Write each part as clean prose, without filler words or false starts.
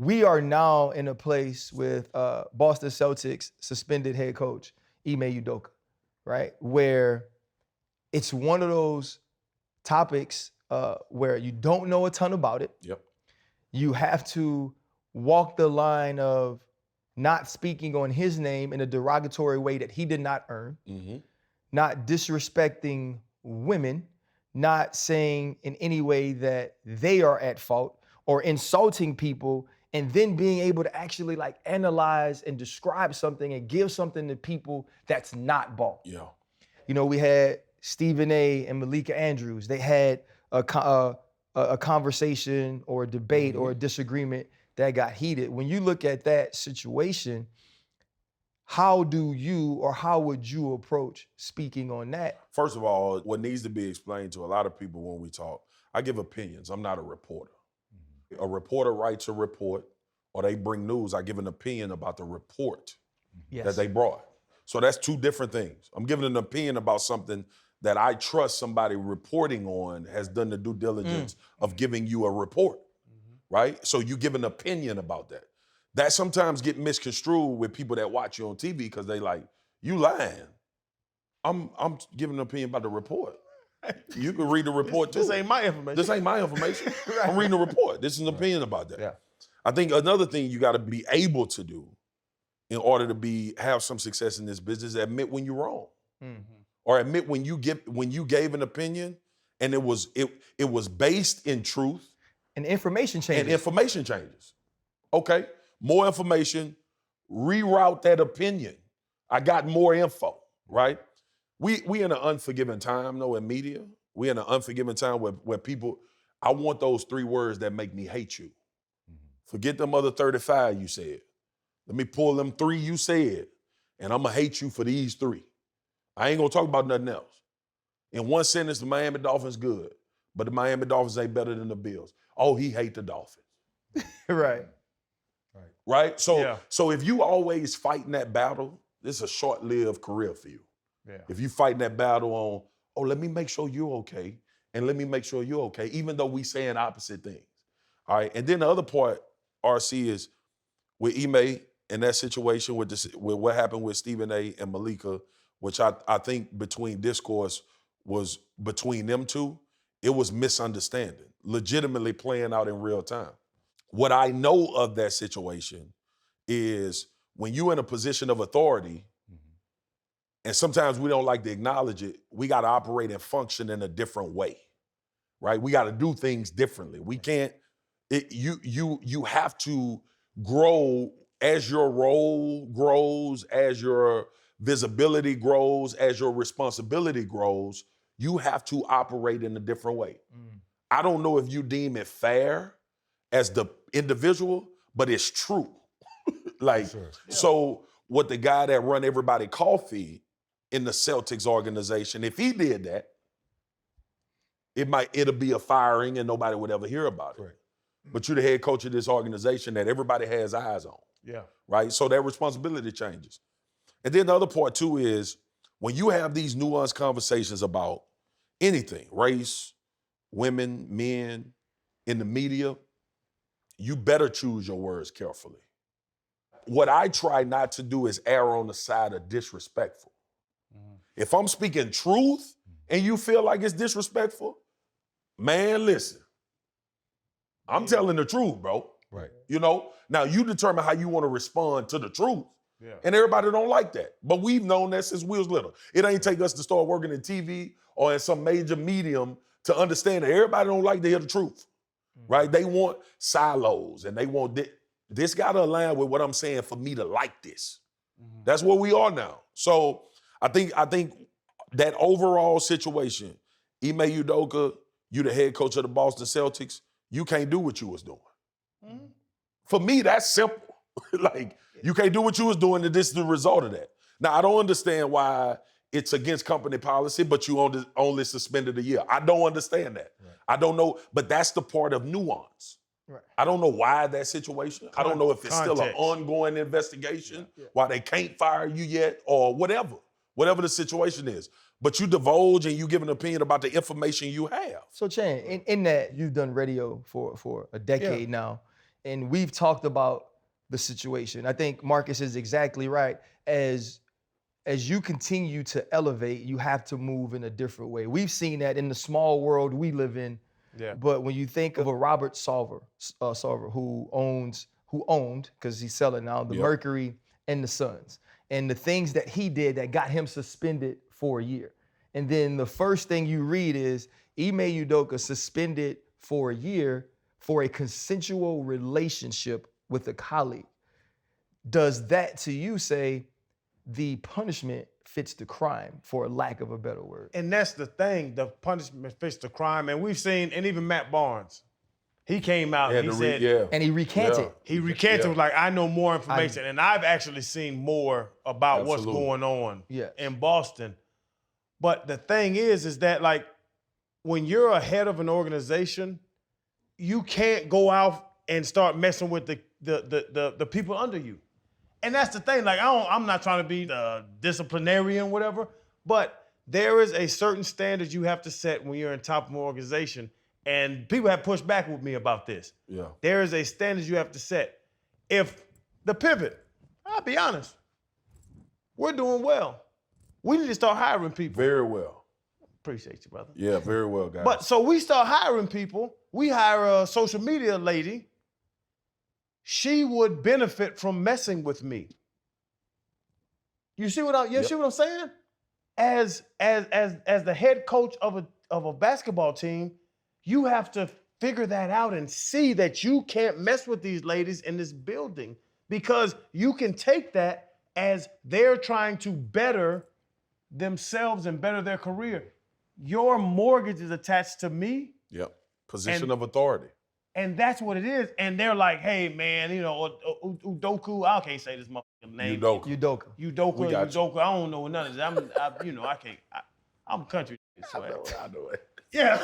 we are now in a place with Boston Celtics suspended head coach Ime Udoka, right? Where it's one of those topics where you don't know a ton about it. Yep. You have to walk the line of not speaking on his name in a derogatory way that he did not earn, not disrespecting women, not saying in any way that they are at fault or insulting people, and then being able to actually like analyze and describe something and give something to people that's not ball. Yeah. You know, we had Stephen A. and Malika Andrews. They had a conversation or a debate or a disagreement that got heated. When you look at that situation, how do you or how would you approach speaking on that? First of all, what needs to be explained to a lot of people when we talk, I give opinions. I'm not a reporter. A reporter writes a report or they bring news. I give an opinion about the report that they brought. So that's two different things. I'm giving an opinion about something that I trust somebody reporting on has done the due diligence of giving you a report, right? So you give an opinion about that. That sometimes get misconstrued with people that watch you on TV because they like, you lying. I'm giving an opinion about the report. You can read the report too. This ain't my information. This ain't my information. I'm reading the report. This is an opinion about that. Yeah. I think another thing you got to be able to do in order to have some success in this business is admit when you're wrong. Or admit when you gave an opinion and it was based in truth. And information changes. And information changes. Okay, more information, reroute that opinion. I got more info, right? We in an unforgiving time, though, in media. We in an unforgiving time where people, I want those 3 words that make me hate you. Forget them other 35 you said. Let me pull them 3 you said, and I'm gonna hate you for these 3. I ain't gonna talk about nothing else. In one sentence, the Miami Dolphins good, but the Miami Dolphins ain't better than the Bills. Oh, he hate the Dolphins. Right? So if you always fighting that battle, this is a short-lived career for you. Yeah. If you fighting that battle on, oh, let me make sure you're okay, and let me make sure you're okay, even though we saying opposite things. All right, and then the other part, RC, is with Ime and that situation with what happened with Stephen A. and Malika, which I think between discourse was between them two, it was misunderstanding, legitimately playing out in real time. What I know of that situation is when you're in a position of authority, and sometimes we don't like to acknowledge it, we got to operate and function in a different way, right? We got to do things differently. We can't, you have to grow as your role grows, as your visibility grows, as your responsibility grows, you have to operate in a different way. I don't know if you deem it fair as the individual, but it's true. So what the guy that run Everybody Coffee in the Celtics organization, if he did that, it'll be a firing and nobody would ever hear about it. Right. But you're the head coach of this organization that everybody has eyes on. Yeah. Right? So that responsibility changes. And then the other part too is when you have these nuanced conversations about anything, race, women, men, in the media, you better choose your words carefully. What I try not to do is err on the side of disrespectful. If I'm speaking truth and you feel like it's disrespectful, man, listen. I'm telling the truth, bro. Right. You know? Now you determine how you want to respond to the truth. Yeah. And everybody don't like that. But we've known that since we was little. It ain't take us to start working in TV or in some major medium to understand that everybody don't like to hear the truth. Right? They want silos and they want this got to align with what I'm saying for me to like this. That's where we are now. So I think that overall situation, Ime Udoka, you the head coach of the Boston Celtics, you can't do what you was doing. For me, that's simple. You can't do what you was doing, and this is the result of that. Now, I don't understand why it's against company policy, but you only suspended a year. I don't understand that. Right. I don't know, but that's the part of nuance. Right. I don't know why that situation. I don't know if it's still an ongoing investigation, why they can't fire you yet, or whatever the situation is. But you divulge and you give an opinion about the information you have. So, Chan, in that you've done radio for a decade now, And we've talked about the situation. I think Marcus is exactly right. As you continue to elevate, you have to move in a different way. We've seen that in the small world we live in. Yeah. But when you think of a Robert Sarver who owned, because he's selling now, the Mercury and the Suns, and the things that he did that got him suspended for a year. And then the first thing you read is Ime Udoka suspended for a year for a consensual relationship with a colleague. Does that to you say the punishment fits the crime, for lack of a better word? And that's the thing, the punishment fits the crime. And we've seen, and even Matt Barnes, he came out and he said, and he recanted. He recanted, was like, I know more information. And I've actually seen more about what's going on in Boston. But the thing is that like, when you're a head of an organization, you can't go out and start messing with the people under you. And that's the thing. Like, I'm not trying to be the disciplinarian, whatever, but there is a certain standard you have to set when you're in top of an organization. And people have pushed back with me about this. Yeah. There is a standard you have to set. If the pivot, I'll be honest, we're doing well. We need to start hiring people. Very well. Appreciate you, brother. Yeah, very well, guys. But so we start hiring people. We hire a social media lady. She would benefit from messing with me. You see what see what I'm saying? As the head coach of a basketball team, you have to figure that out and see that you can't mess with these ladies in this building, because you can take that as they're trying to better themselves and better their career. Your mortgage is attached to me. Yep. Position of authority. And that's what it is. And they're like, hey, man, you know, Udoka, I can't say this motherfucking name. Udoka. I don't know none of this. I can't. I'm country. I know it. Yeah.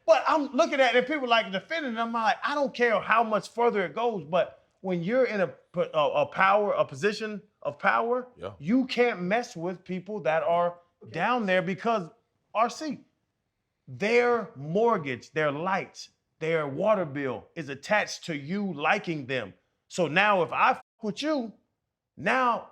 But I'm looking at it, and people like defending them. I'm like, I don't care how much further it goes, but when you're in a position of power, you can't mess with people that are down there, because RC, their mortgage, their lights, their water bill is attached to you liking them. So now if I f with you, now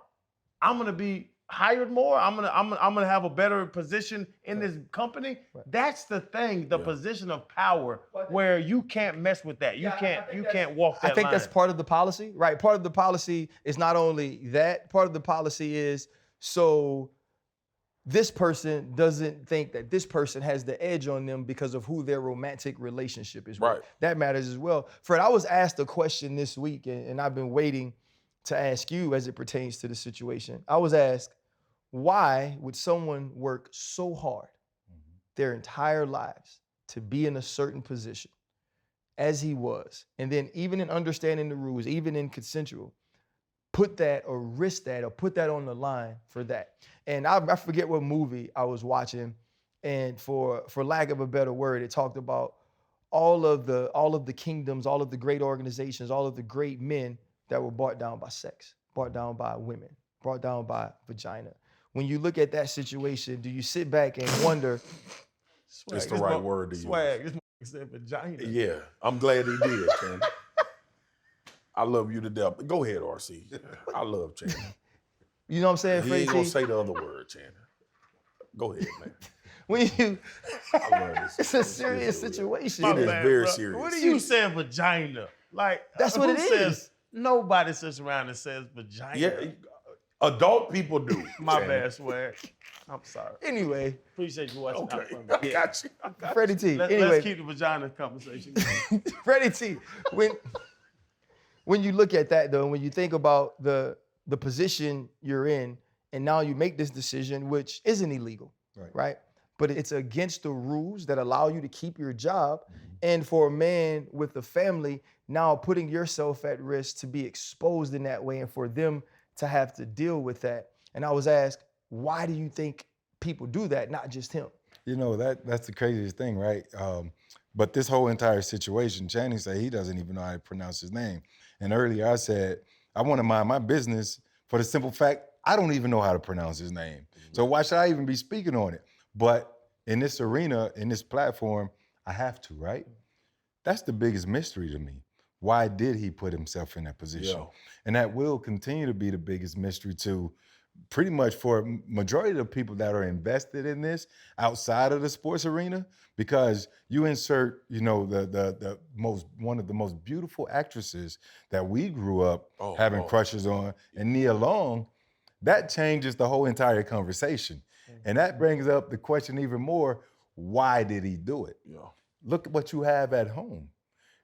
I'm gonna be hired more. I'm gonna have a better position in this company. That's the thing, the position of power, where you can't mess with that. You can't walk that line. I think that's part of the policy, right? Part of the policy is not only that. Part of the policy is so this person doesn't think that this person has the edge on them because of who their romantic relationship is. Right. That matters as well. Fred, I was asked a question this week, and I've been waiting to ask you as it pertains to the situation. I was asked, why would someone work so hard their entire lives to be in a certain position as he was, and then even in understanding the rules, even in consensual, put that or risk that or put that on the line for that? And I forget what movie I was watching, and for lack of a better word, it talked about all of the kingdoms, all of the great organizations, all of the great men that were brought down by sex, brought down by women, brought down by vagina. When you look at that situation, do you sit back and wonder? It's the right word to use. Swag. This said vagina. Yeah, I'm glad he did, Channing. I love you to death. Go ahead, RC. I love Channing. You know what I'm saying, He Freddie ain't T? gonna say the other word, Channing. Go ahead, man. When you, I love this. it's a serious situation. It is very bro. serious. What do you say vagina? Like, That's what who it says, is. Nobody sits around and says vagina. Yeah, adult people do. My Channing. bad, Swag. I'm sorry. Anyway, Appreciate you watching out for me. I got you. Freddie T. Let's Anyway, keep the vagina conversation going. Freddie T. When you look at that though, when you think about the position you're in, and now you make this decision, which isn't illegal, right? But it's against the rules that allow you to keep your job. And for a man with a family, now putting yourself at risk to be exposed in that way and for them to have to deal with that. And I was asked, why do you think people do that, not just him? You know, that's the craziest thing, right? But this whole entire situation, Channing said he doesn't even know how to pronounce his name. And earlier I said, I want to mind my business for the simple fact, I don't even know how to pronounce his name. So why should I even be speaking on it? But in this arena, in this platform, I have to, right? That's the biggest mystery to me. why did he put himself in that position? Yeah. And that will continue to be the biggest mystery to pretty much for a majority of the people that are invested in this outside of the sports arena, because you insert, the one of the most beautiful actresses that we grew up having crushes on, and Nia Long, that changes the whole entire conversation. And that brings up the question even more, why did he do it? Yeah. Look at what you have at home.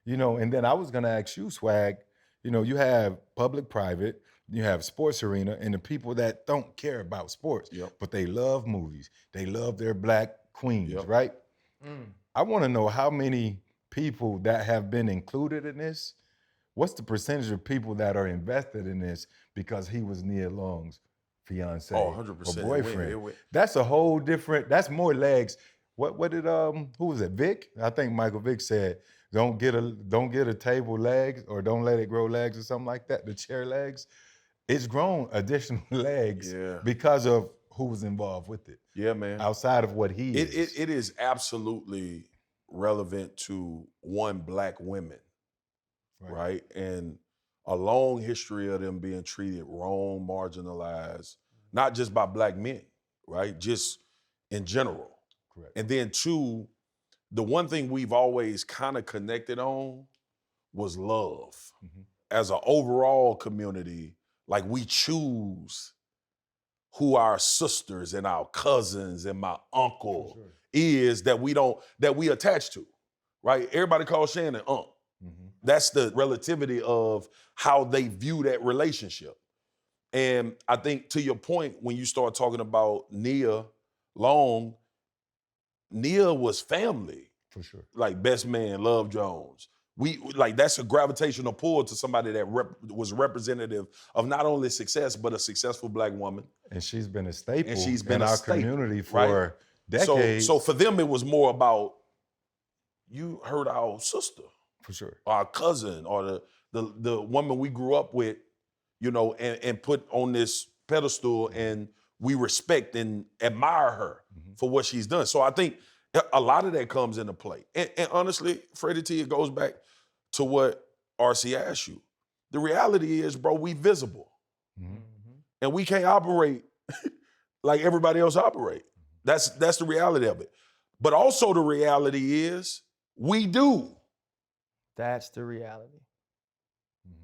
And then I was gonna ask you, Swag, you have public-private, you have sports arena, and the people that don't care about sports, but they love movies. They love their black queens, right? I wanna know how many people that have been included in this, what's the percentage of people that are invested in this because he was Nia Long's fiance or 100%. boyfriend? That's a whole different, that's more legs. What did who was it? Vic? I think Michael Vick said, don't get a table legs, or don't let it grow legs, or something like that. The chair legs, it's grown additional legs because of who was involved with it. Yeah, man. Outside of what he is. It is absolutely relevant to black women, right? And a long history of them being treated wrong, marginalized, not just by black men, right? Just in general. Correct. And then two, the one thing we've always kind of connected on was love. As an overall community, like we choose who our sisters and our cousins and my uncle is that we attach to, right? Everybody calls Shannon Unc. That's the relativity of how they view that relationship. And I think to your point, when you start talking about Nia Long, Nia was family. For sure. Like Best Man, Love Jones. That's a gravitational pull to somebody that was representative of not only success, but a successful black woman. And she's been a staple in our community for decades. So for them, it was more about, you heard our sister. For sure. Our cousin, or the woman we grew up with, and put on this pedestal, and we respect and admire her for what she's done. So I think a lot of that comes into play. And honestly, Freddie T, it goes back to what RC asked you. The reality is, bro, we visible. And we can't operate like everybody else operate. That's the reality of it. But also the reality is, we do. That's the reality.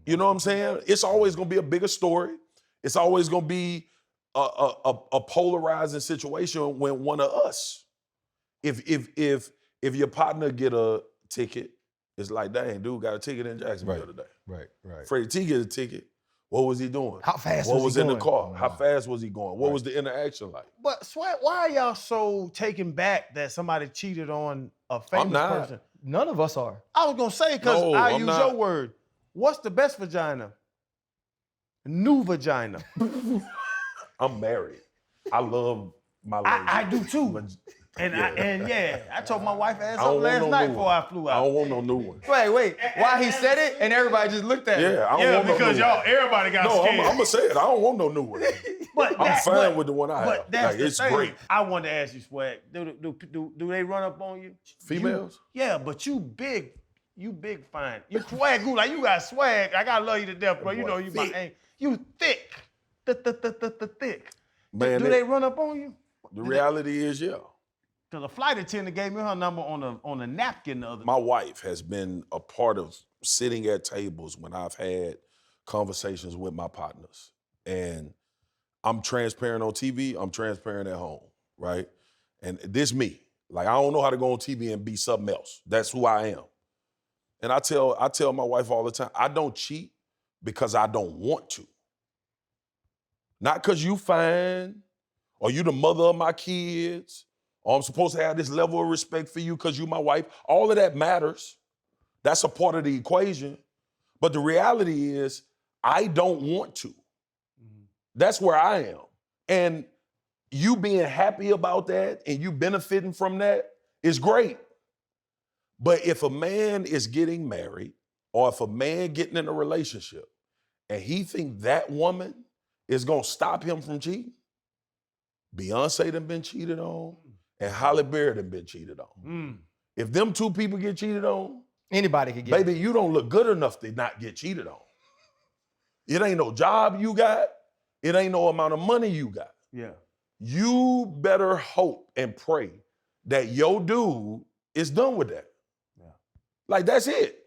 You know what I'm saying? It's always gonna be a bigger story. It's always gonna be a polarizing situation when one of us, if your partner get a ticket, it's like, dang, dude got a ticket in Jacksonville today. Right. Freddie T get a ticket. What was he doing? How fast What was was he in the going? car? How fast was he going? What was the interaction like? But Sweat, why are y'all so taken back that somebody cheated on a famous person? None of us are. I was gonna say, because No, I I'm use not. your word. What's the best vagina? New vagina. I'm married. I love my lady. I do too. But- And yeah. I told my wife ass I don't up want last no night new before one. I flew I out. don't want no new one. Wait. Why he said it and everybody just looked at him? Yeah, I don't want no because new one. everybody got No, scared. I'm gonna say it. I don't want no new one. But I'm fine with the one I have. But that's Like, the it's thing. great. I wanted to ask you, Swag. Do they run up on you? Females? Yeah, but you big fine. You swag good. Like, you got swag. I gotta love you to death, bro. You boy know you thick. my ain't. You thick. Thick. Man, Do they run up on you? the reality is, yeah. Because a flight attendant gave me her number on a napkin the other day. My wife has been a part of sitting at tables when I've had conversations with my partners. And I'm transparent on TV, I'm transparent at home, right? And this me. Like, I don't know how to go on TV and be something else. That's who I am. And I tell my wife all the time, I don't cheat because I don't want to. Not because you fine, or you the mother of my kids, or I'm supposed to have this level of respect for you because you my wife. All of that matters. That's a part of the equation. But the reality is, I don't want to. That's where I am. And you being happy about that and you benefiting from that is great. But if a man is getting married, or if a man getting in a relationship and he think that woman is gonna stop him from cheating, Beyonce done been cheated on and Halle Berry done been cheated on. If them two people get cheated on, Anybody could get Baby, you don't look good enough to not get cheated on. It ain't no job you got. It ain't no amount of money you got. Yeah. You better hope and pray that your dude is done with that. Yeah. Like, that's it.